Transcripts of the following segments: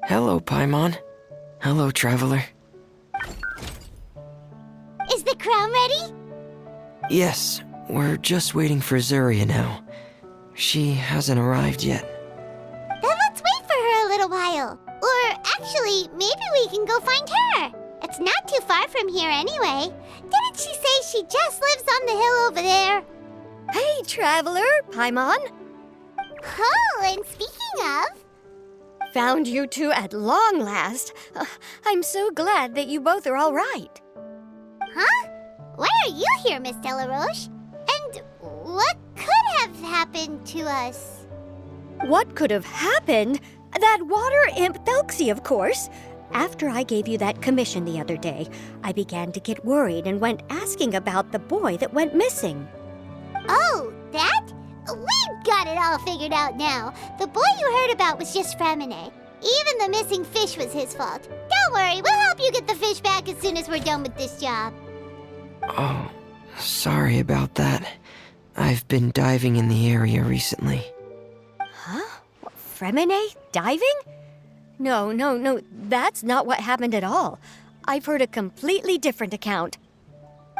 Hello, Paimon. Hello, traveler. Is the crown ready? Yes, we're just waiting for Zuria now. She hasn't arrived yet. Then let's wait for her a little while. Or actually, maybe we can go find her. It's not too far from here anyway. Didn't she say she just lives on the hill over there? Hey, traveler, Paimon. Oh, and speaking of... Found you two at long last. I'm so glad that you both are all right. Huh? Why are you here, Miss Delaroche? And what could have happened to us? What could have happened? That water imp Thelxie, of course. After I gave you that commission the other day, I began to get worried and went asking about the boy that went missing. Oh, that? We've got it all figured out now. The boy you heard about was just Fremine. Even the missing fish was his fault. Don't worry, we'll help you get the fish back as soon as we're done with this job. Oh, sorry about that. I've been diving in the area recently. Huh? Fremine? Diving? No, that's not what happened at all. I've heard a completely different account.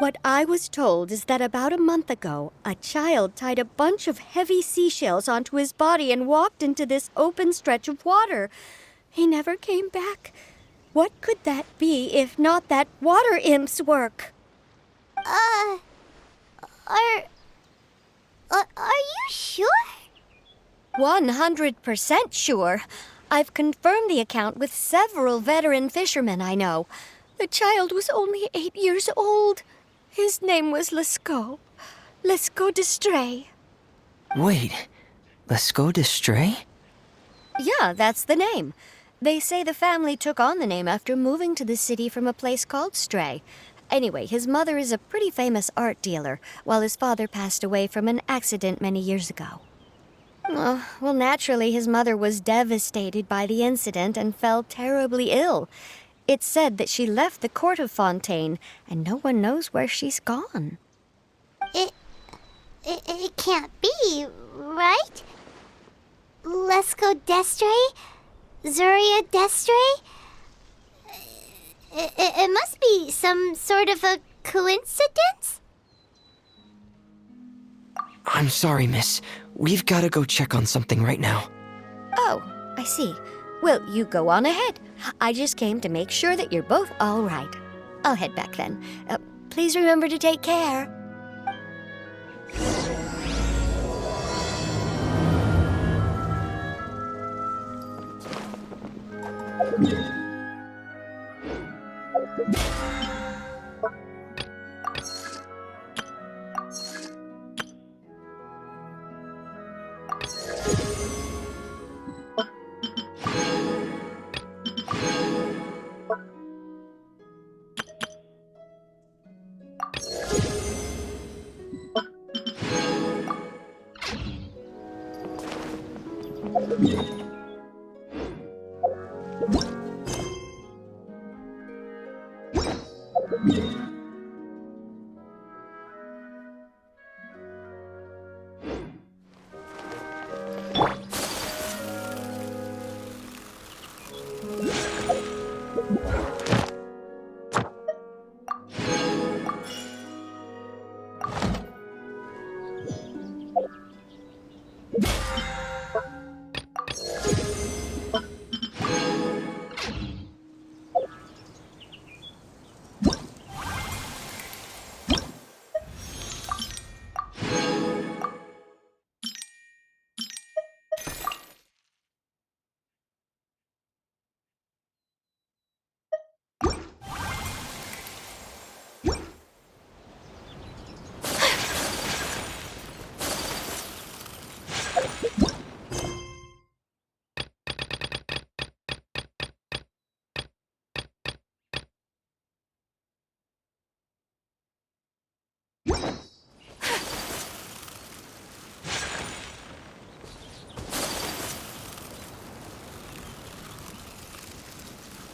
What I was told is that about a month ago, a child tied a bunch of heavy seashells onto his body and walked into this open stretch of water. He never came back. What could that be if not that water imp's work? Are you sure? 100% sure. I've confirmed the account with several veteran fishermen I know. The child was only 8 years old. His name was Lescaut. Lescaut d'Estrée. Wait, Lescaut d'Estrée? Yeah, that's the name. They say the family took on the name after moving to the city from a place called Stray. Anyway, his mother is a pretty famous art dealer, while his father passed away from an accident many years ago. Well, naturally, his mother was devastated by the incident and fell terribly ill. It's said that she left the court of Fontaine, and no one knows where she's gone. It can't be, right? Lescaut d'Estrée? Zuria d'Estrée? It must be some sort of a coincidence? I'm sorry, miss. We've got to go check on something right now. Oh, I see. Well, you go on ahead. I just came to make sure that you're both all right. I'll head back then. Please remember to take care.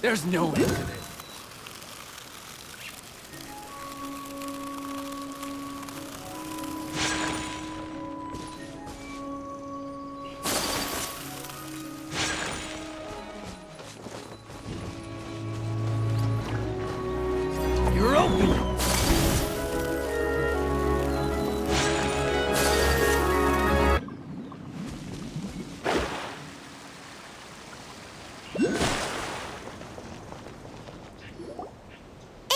There's no end to this. You're open!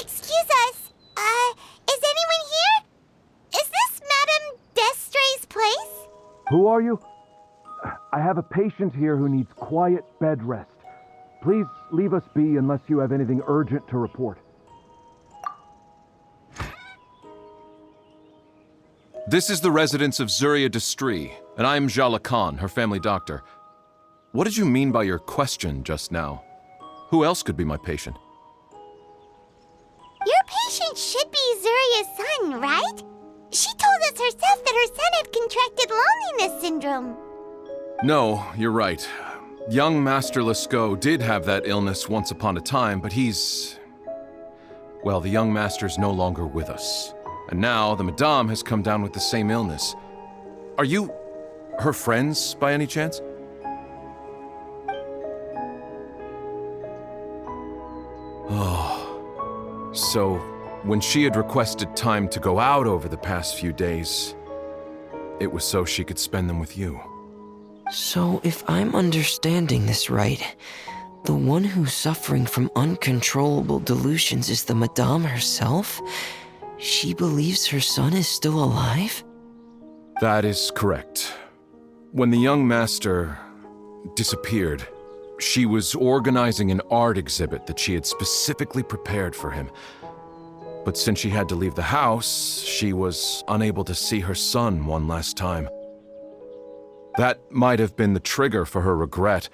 Excuse us. Is anyone here? Is this Madame Destray's place? Who are you? I have a patient here who needs quiet bed rest. Please leave us be unless you have anything urgent to report. This is the residence of Zuria Destry, and I am Jala Khan, her family doctor. What did you mean by your question just now? Who else could be my patient? Your patient should be Zuria's son, right? She told us herself that her son had contracted loneliness syndrome. No, you're right. Young Master Lescaut did have that illness once upon a time, but well, the young master's no longer with us. And now the Madame has come down with the same illness. Are you her friends by any chance? Oh, so when she had requested time to go out over the past few days, it was so she could spend them with you. So, if I'm understanding this right, the one who's suffering from uncontrollable delusions is the Madame herself? She believes her son is still alive? That is correct. When the young master disappeared, she was organizing an art exhibit that she had specifically prepared for him. But since she had to leave the house, she was unable to see her son one last time. That might have been the trigger for her regret.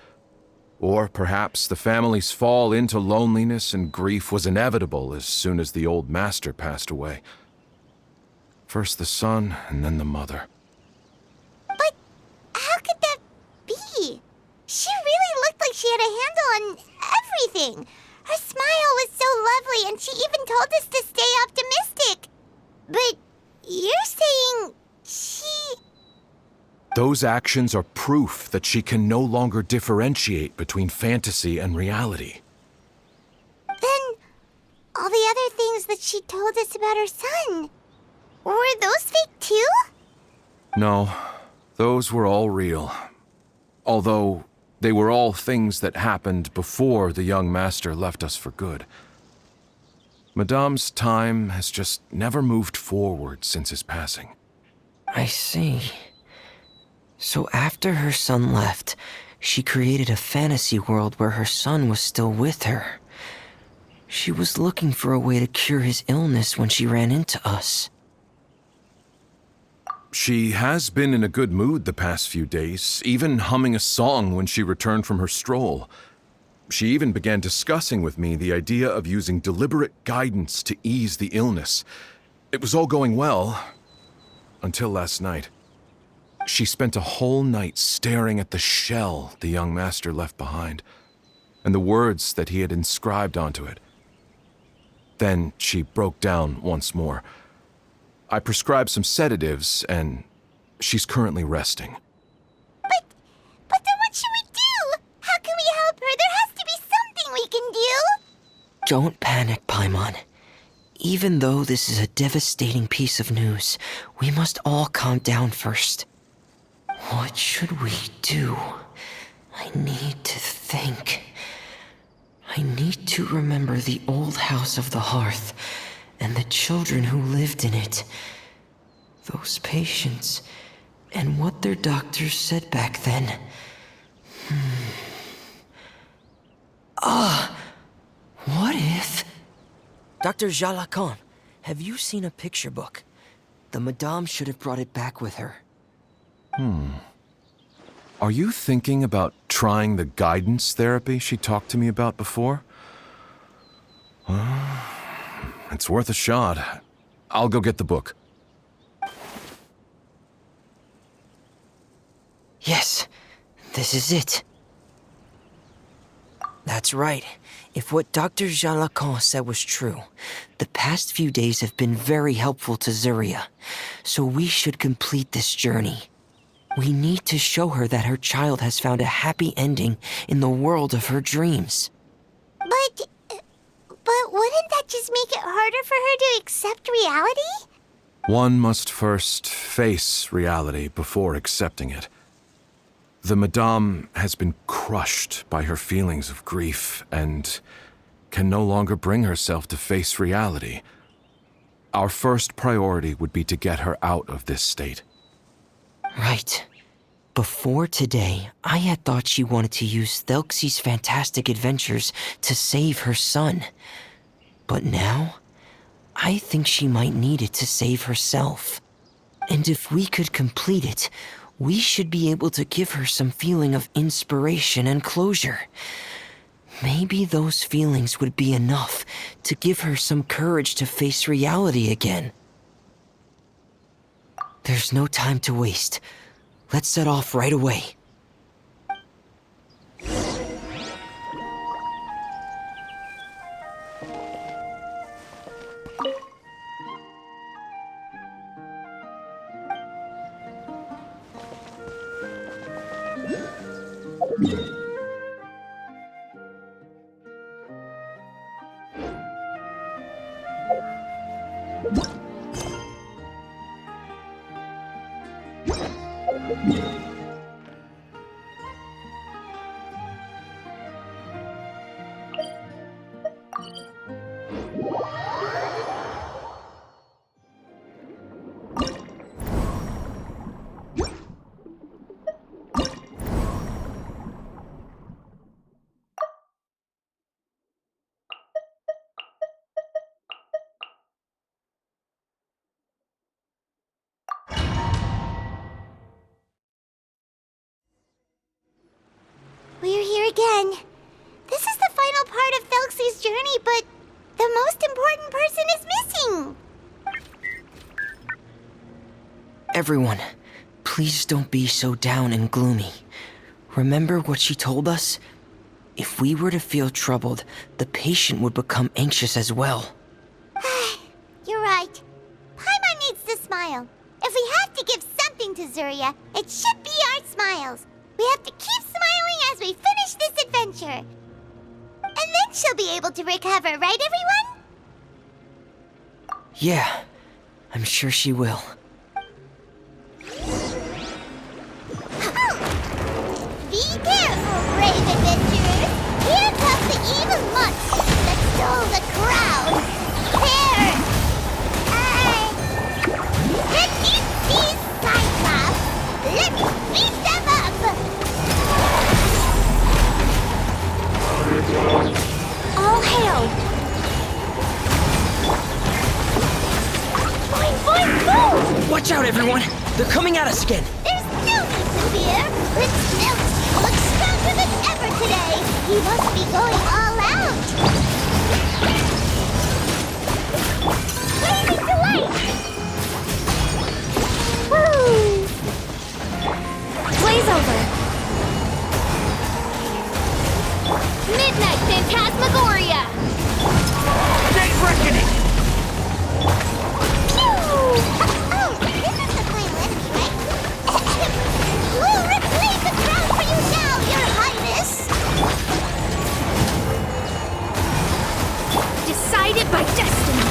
Or perhaps the family's fall into loneliness and grief was inevitable as soon as the old master passed away. First the son, and then the mother. But how could that be? She really looked like she had a handle on everything. Her smile was so lovely, and she even told us to stay optimistic. But you're saying she... Those actions are proof that she can no longer differentiate between fantasy and reality. Then, all the other things that she told us about her son, were those fake too? No, those were all real. Although, they were all things that happened before the young master left us for good. Madame's time has just never moved forward since his passing. I see. So after her son left, she created a fantasy world where her son was still with her. She was looking for a way to cure his illness when she ran into us. She has been in a good mood the past few days, even humming a song when she returned from her stroll. She even began discussing with me the idea of using deliberate guidance to ease the illness. It was all going well, until last night. She spent a whole night staring at the shell the young master left behind, and the words that he had inscribed onto it. Then she broke down once more. I prescribed some sedatives, and she's currently resting. But then what should we do? How can we help her? There has to be something we can do. Don't panic, Paimon. Even though this is a devastating piece of news, we must all calm down first. What should we do? I need to think. I need to remember the old house of the hearth and the children who lived in it. Those patients and what their doctors said back then. What if... Dr. Jala Khan, have you seen a picture book? The Madame should have brought it back with her. Are you thinking about trying the guidance therapy she talked to me about before? It's worth a shot. I'll go get the book. Yes, this is it. That's right. If what Dr. Jean Lacan said was true, the past few days have been very helpful to Zuria. So we should complete this journey. We need to show her that her child has found a happy ending in the world of her dreams. But wouldn't that just make it harder for her to accept reality? One must first face reality before accepting it. The Madame has been crushed by her feelings of grief and can no longer bring herself to face reality. Our first priority would be to get her out of this state. Right. Before today, I had thought she wanted to use Thelxie's fantastic adventures to save her son. But now, I think she might need it to save herself. And if we could complete it, we should be able to give her some feeling of inspiration and closure. Maybe those feelings would be enough to give her some courage to face reality again. There's no time to waste. Let's set off right away. We're here again. This is the final part of Thelxie's journey, but the most important person is missing. Everyone, please don't be so down and gloomy. Remember what she told us? If we were to feel troubled, the patient would become anxious as well. You're right. Paimon needs to smile. If we have to give something to Zuria, it should be our smiles. We have to keep smiling as we finish this adventure. And then she'll be able to recover, right, everyone? Yeah, I'm sure she will. Be careful, brave adventurers! Here comes the evil monster that stole the crown! There! Let me see Cyclops! Let me beat them up! All hail! Boing, boing, boom! Watch out, everyone! They're coming at us again! There's no need to fear! Thelxie looks stronger than ever today! He must be going all out! Blazing delight! Woo! Blaze over! Midnight Phantasmagoria! Day reckoning! Oh, this is the final enemy, right? We'll reclaim the crown for you now, Your Highness! Decided by destiny!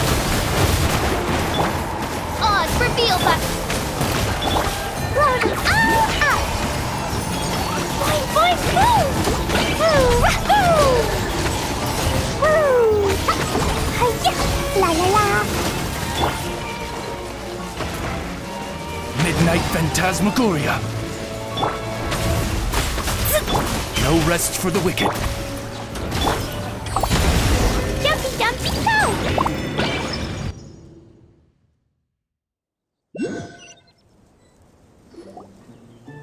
Odds reveal by... Lord, out! Boing, boing, boom! Woo! Wahoo! Woo! Hi-ya! La la la! Midnight Phantasmagoria! No rest for the wicked. Jumpy, jumpy, go!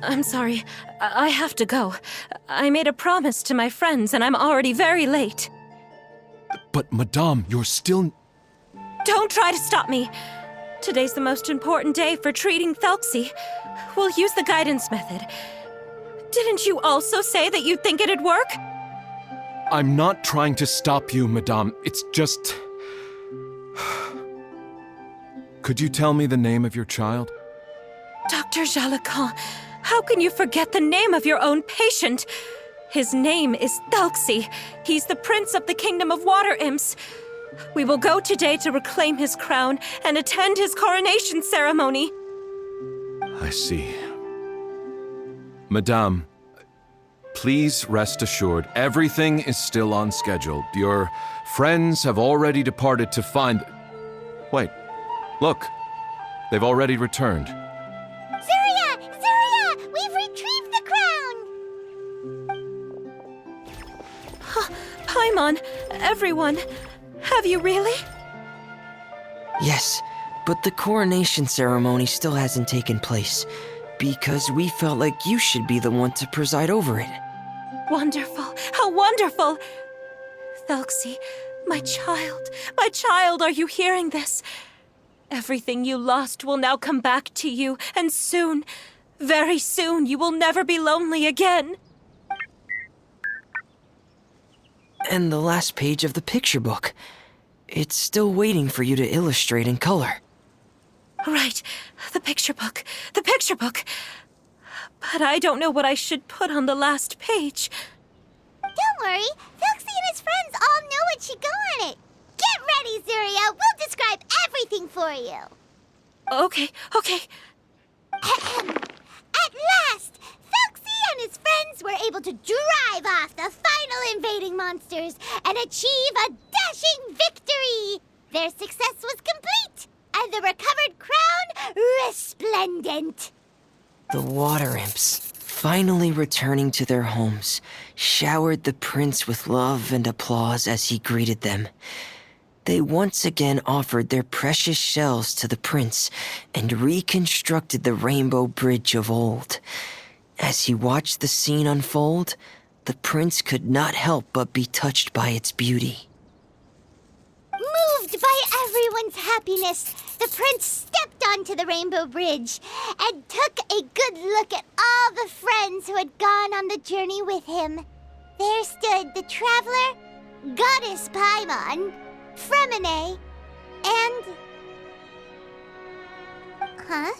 I'm sorry. I have to go. I made a promise to my friends, and I'm already very late. But, Madame, you're still... Don't try to stop me. Today's the most important day for treating Thelxie. We'll use the guidance method. Didn't you also say that you think it'd work? I'm not trying to stop you, Madame. It's just... Could you tell me the name of your child? Dr. Jalacan, how can you forget the name of your own patient? His name is Thelxie. He's the prince of the kingdom of water imps. We will go today to reclaim his crown and attend his coronation ceremony. I see. Madame, please rest assured, everything is still on schedule. Your friends have already departed to find... Wait, look. They've already returned. Zuria! Zuria! We've retrieved the crown! Paimon, everyone, have you really? Yes, but the coronation ceremony still hasn't taken place, because we felt like you should be the one to preside over it. Wonderful, how wonderful! Thelxie, my child, are you hearing this? Everything you lost will now come back to you, and soon, very soon, you will never be lonely again. And the last page of the picture book. It's still waiting for you to illustrate in color. Right, the picture book. But I don't know what I should put on the last page. Don't worry, Thelxie and his friends all know what should go on it. Get ready, Zuria. We'll describe everything for you. Okay. At last, Thelxie and his friends were able to drive off the final invading monsters and achieve a dashing victory. Their success was complete, and the recovered crown resplendent. The water imps, finally returning to their homes, showered the prince with love and applause as he greeted them. They once again offered their precious shells to the prince and reconstructed the rainbow bridge of old. As he watched the scene unfold, the prince could not help but be touched by its beauty. Moved by everyone's happiness, the prince stepped onto the rainbow bridge and took a good look at all the friends who had gone on the journey with him. There stood the traveler, Goddess Paimon, Fremine, and... Huh?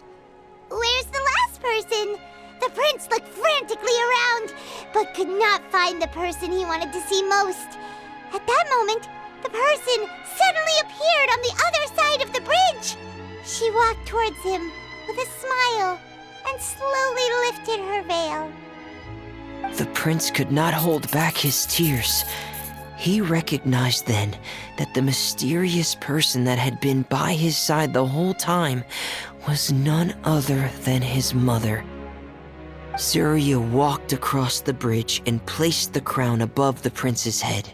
Where's the last person? The prince looked frantically around, but could not find the person he wanted to see most. At that moment, the person suddenly appeared on the other side of the bridge. She walked towards him with a smile and slowly lifted her veil. The prince could not hold back his tears. He recognized then that the mysterious person that had been by his side the whole time was none other than his mother. Zuria walked across the bridge and placed the crown above the prince's head.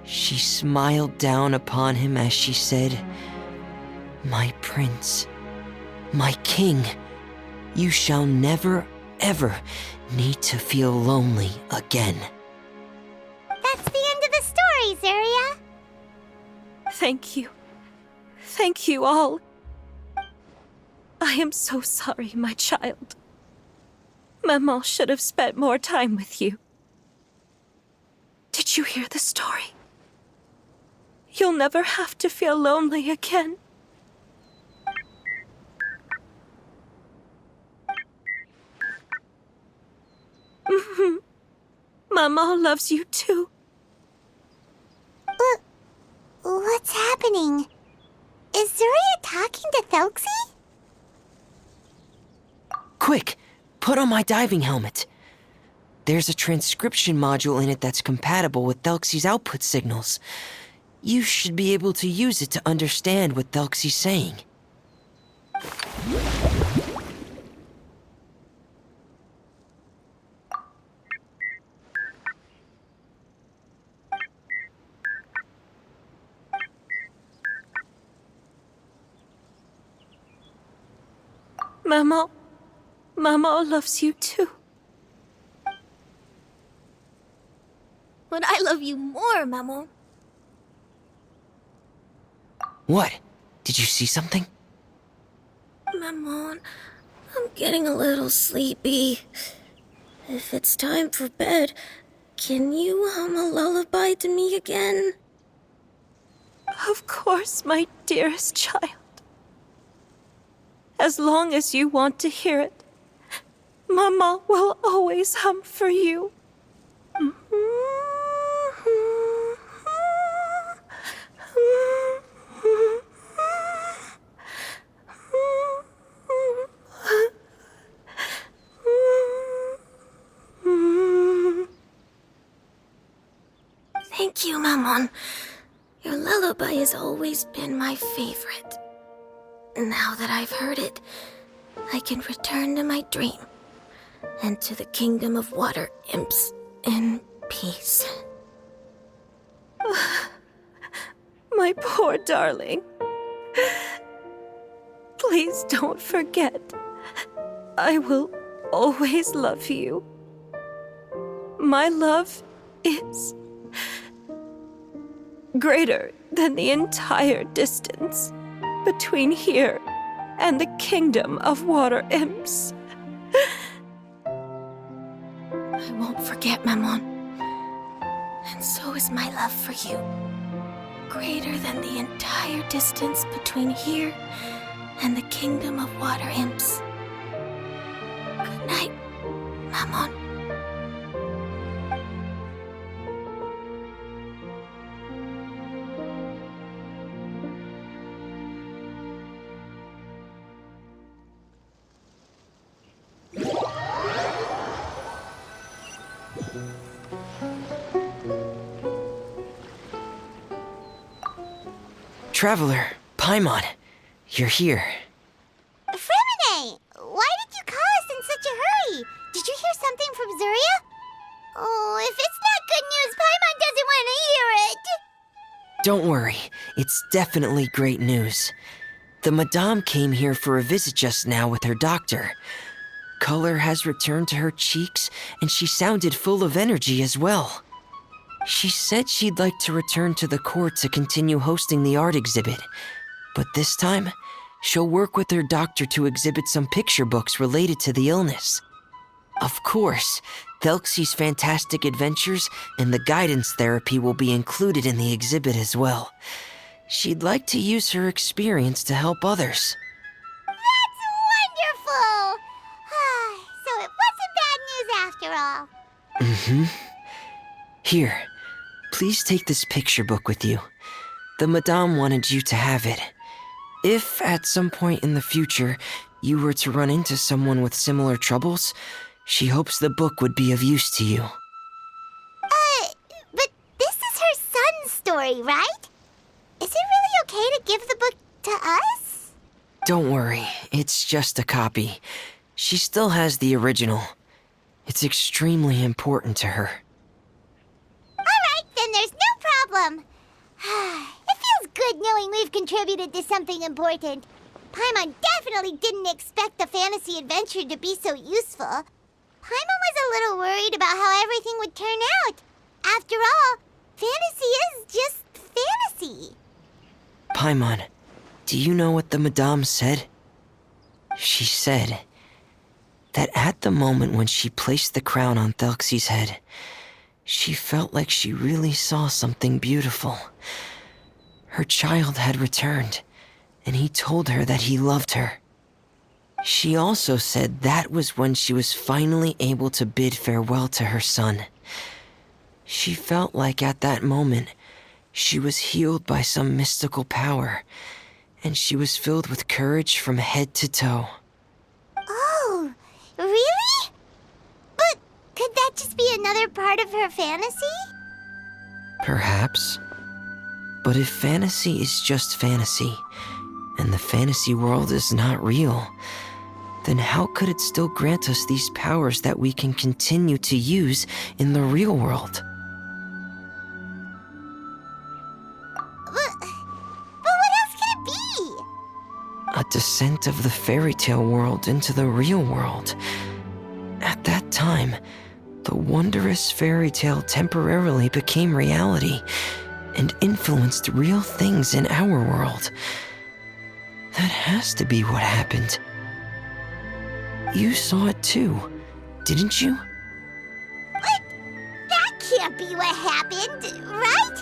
She smiled down upon him as she said, "My prince, my king, you shall never, ever need to feel lonely again." That's the end of the story, Zuria. Thank you. Thank you all. I am so sorry, my child. Maman should have spent more time with you. Did you hear the story? You'll never have to feel lonely again. Maman loves you too. What's happening? Is Zuria talking to Thelxie? Quick, put on my diving helmet. There's a transcription module in it that's compatible with Thelxie's output signals. You should be able to use it to understand what Thelxie's saying. Maman loves you too. But I love you more, Maman. What? Did you see something? Maman, I'm getting a little sleepy. If it's time for bed, Can you hum a lullaby to me again? Of course, my dearest child. As long as you want to hear it, Mama will always hum for you. Thank you, Mammon. Your lullaby has always been my favorite. Now that I've heard it, I can return to my dream and to the kingdom of water imps in peace. My poor darling. Please don't forget. I will always love you. My love is greater than the entire distance between here and the kingdom of water imps. I won't forget, Mammon. And so is my love for you. Greater than the entire distance between here and the kingdom of water imps. Good night, Mammon. Traveler, Paimon, you're here. Fremine! Why did you call us in such a hurry? Did you hear something from Zuria? Oh, if it's not good news, Paimon doesn't want to hear it! Don't worry, it's definitely great news. The Madame came here for a visit just now with her doctor. Color has returned to her cheeks, and she sounded full of energy as well. She said she'd like to return to the court to continue hosting the art exhibit. But this time, she'll work with her doctor to exhibit some picture books related to the illness. Of course, Thelxie's fantastic adventures and the guidance therapy will be included in the exhibit as well. She'd like to use her experience to help others. That's wonderful! So it wasn't bad news after all. Mm-hmm. Here, please take this picture book with you. The Madame wanted you to have it. If at some point in the future you were to run into someone with similar troubles, she hopes the book would be of use to you. But this is her son's story, right? Is it really okay to give the book to us? Don't worry, it's just a copy. She still has the original. It's extremely important to her. Alright, then there's no problem. It feels good knowing we've contributed to something important. Paimon definitely didn't expect the fantasy adventure to be so useful. Paimon was a little worried about how everything would turn out. After all, fantasy is just fantasy. Paimon, do you know what the Madame said? She said that at the moment when she placed the crown on Thelxie's head, she felt like she really saw something beautiful. Her child had returned, and he told her that he loved her. She also said that was when she was finally able to bid farewell to her son. She felt like at that moment, she was healed by some mystical power, and she was filled with courage from head to toe. Oh, really? But could that just be another part of her fantasy? Perhaps. But if fantasy is just fantasy, and the fantasy world is not real, then how could it still grant us these powers that we can continue to use in the real world? But what else could it be? A descent of the fairy tale world into the real world. At that time, the wondrous fairy tale temporarily became reality and influenced real things in our world. That has to be what happened. You saw it too, didn't you? But that be what happened, right?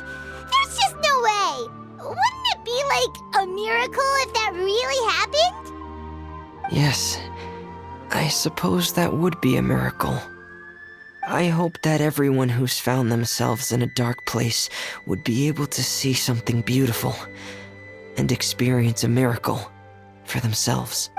There's just no way. Wouldn't it be like a miracle if that really happened? Yes, I suppose that would be a miracle. I hope that everyone who's found themselves in a dark place would be able to see something beautiful and experience a miracle for themselves.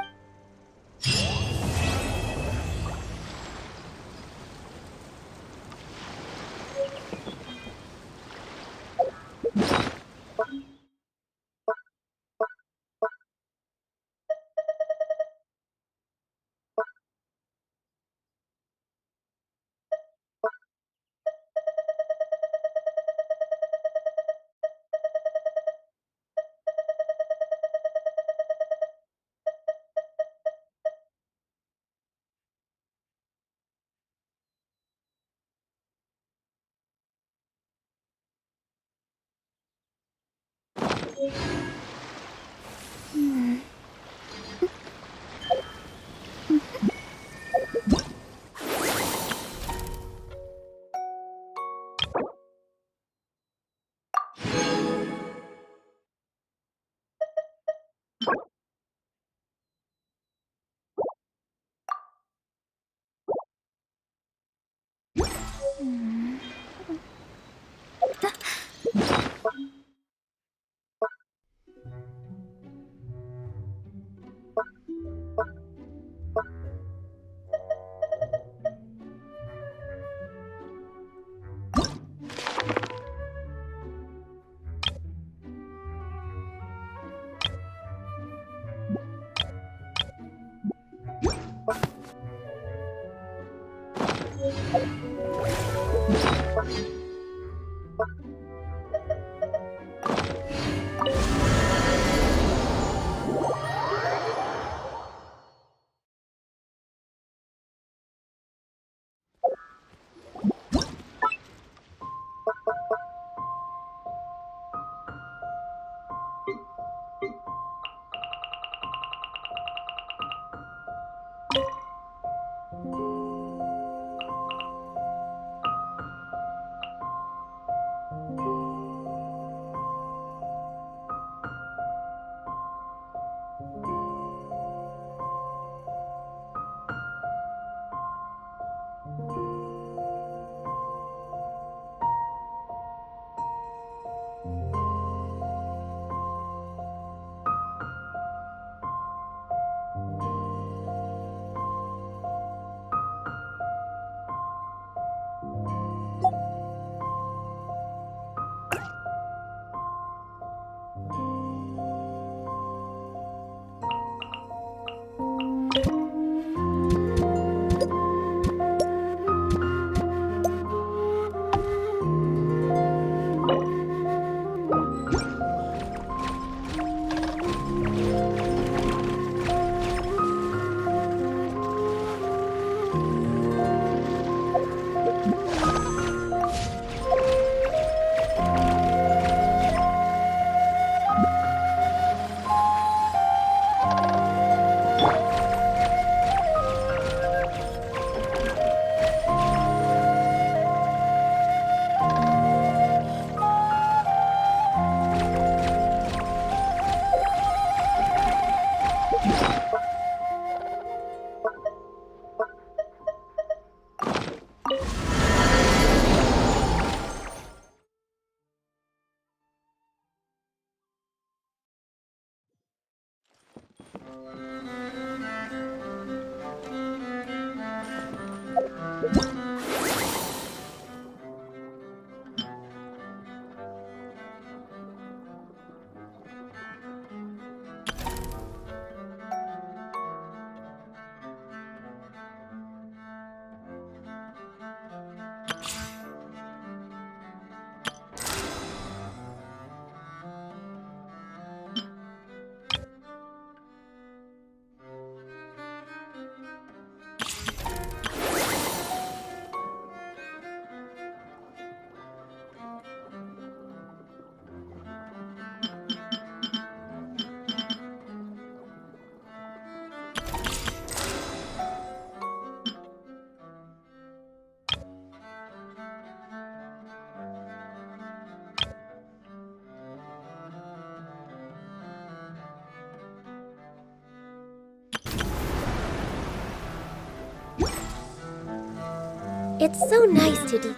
It's so nice to do.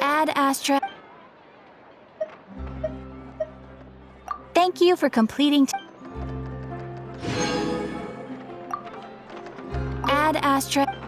Ad Astra. Thank you for completing. Ad Astra.